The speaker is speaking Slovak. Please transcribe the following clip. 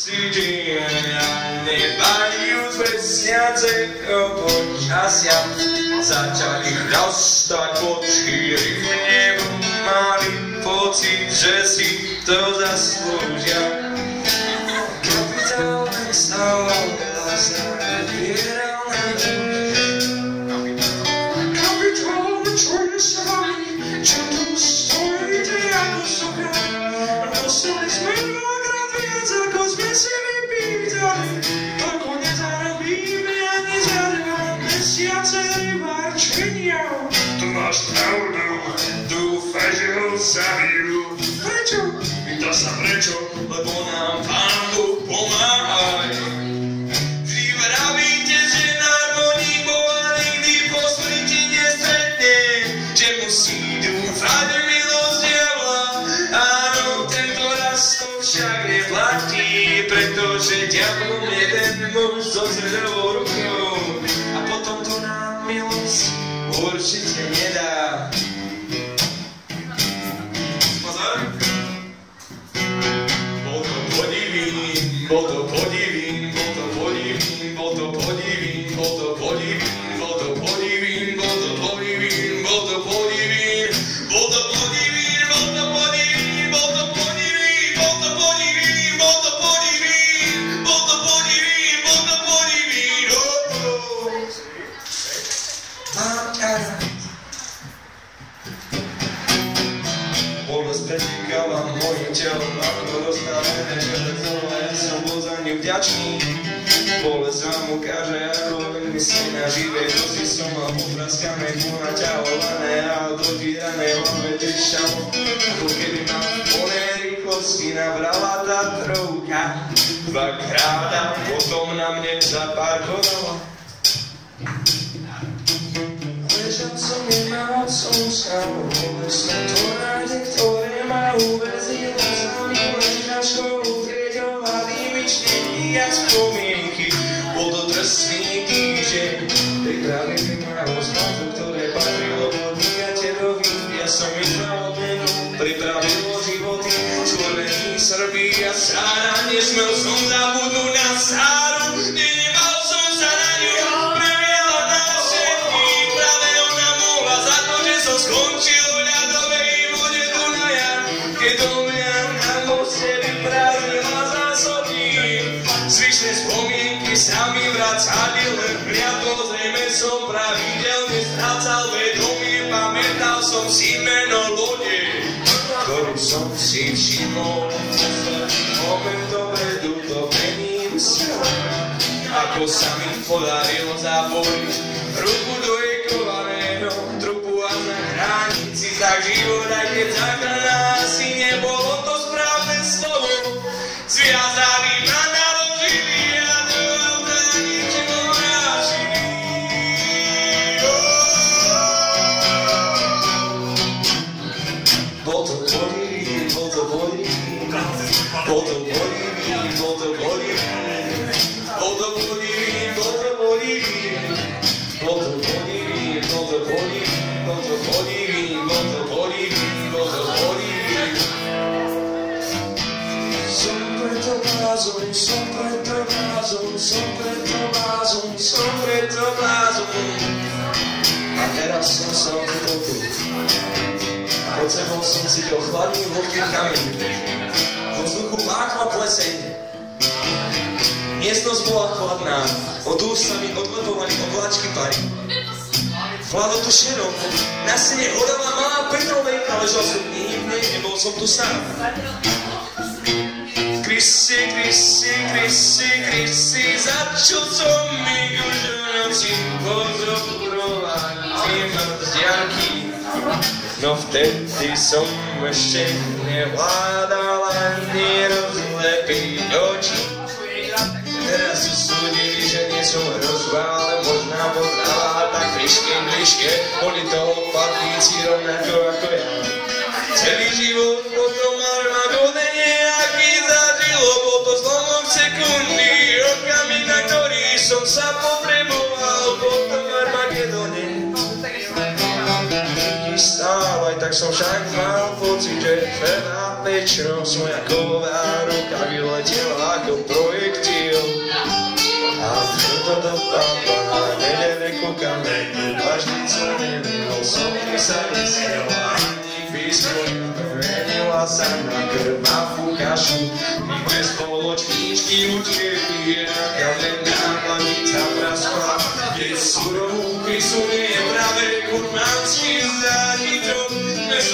cítim, nebajúc vesniaceho počasia, začali chrastať počky rybnevom, mali pocit, že si to zaslúžia. Kapitál sa zabieral na kapitál čuje sa vami, čo tu stojíte ako socha. Dostali sme dvakrát viac, ako sme si vypýtali. Toľko nezarobíme a nezarobíme mesiace rybárčenia. Tu máš pravdu, dúfaj, že ho zabijú. Prečo? Pýta sa prečo, lebo nám Pán Boh pomáhaj. Vy vravíte, že národní Boha nikdy po smrti nestretne, že musí dúfať v milosť diabla. Áno, tento raz to však neplatí, pretože diablom jeden muž so zredovou rukou a potom to nám milosť určite nedá. Bol to podivín, bol to podivín, bol to podivín, bol to podivín, bol to podivín, bol to podivín, bol to podivín, bol to podivín, bol to podivín, bol to podivín, bol to podivín, bol to podivín, bol to podivín, bol to podivín, bolesť prenikala mojim telom, ako rozstavené železo, a ja som bol za ňu vďačný. Bolesť vám ukáže, ako veľmi si na živej dozi som mal popraskané, naťahované a ododvírané hlave trišťalo, ako keby ma v plnej rýchlosti nabrala tá trovka. Dvakrát a potom na mne zaparkovala. Ležal som nemal som skálu, bolestné tornáde, ktoré ma uväzilo za milenčačkou, trieďovali myšlienky a spomienky. Bol to drsný týždeň, pripravili ma o zlatu, ktoré patrilo podnikateľovi. Ja som ich za odmenu pripravil o životy, stvorení Srby a Sára. Nesmel som zabudnúť na Sáru, nenemal som sa na ňu, previela na všetkých. Práve ona mohla za to, že som skončil v ľadovej vode Dunaja, keď do mňa na moste vyprázdnila zásobník. Zvyšné spomienky sa mi vracali, len priamo zrejme som pravidelne strácal vedomie. Pamätal som si meno lode, ktorú som si všimol. Moment dopredu to mením sa, ako sa mi podarilo zapojiť ruku do jej kovaného trupu a zachrániť si tak život, aj keď záchrana asi nebolo to správne slovo. Zviazali ma, naložili a do auta ničím vrážili. Bol to podivín, bol to podivín, bol to podivín, bol to podivín, bol to podivín, bol to podivín, bol to podivín, bol to podivín, bol to podivín, bol to podivín, bol to podivín. Som preto blázon, som preto blázon, som preto blázon, som preto blázon. A teraz som sa utopil. Pod sebou som cítil chladný vlhký kameň. Vo vzduchu mákla pleseň. Miestnosť bola chladná, od úst sa mi odlepovali obláčky pary. Vládol tu šerom, na stene horela malá petrovejka, ležal som nehybne, nebol som tu sám. Kriste, Kriste, Kriste, Kriste, za čo som mi už v noci pozoroval tie mrzdiarky. No vtedy som ešte nevládal ani rozlepiť oči. Teraz súdili, že nie som hrozba, ale možná potrava tak bližšie, boli to opatlíci rovnako ako ja. Celý život potom Armagedone, aký zažilo, bol to zlomok sekundy, rokami, na ktorých som sa potreboval, potom Armagedone. Stále, tak som však mal pocit, že veľa väčšinou moja kovová ruka vyletí. letel ako projektil. A to dopadlo na neďaleko kameň, vážny co neminul, som sa nesiel a vyspojil, premenila sa na krvavú kašu. My bez spoločníčky utieky, kameň náplanica praskla, keď surovú krysu nie je práve kurmánsky záditok, bez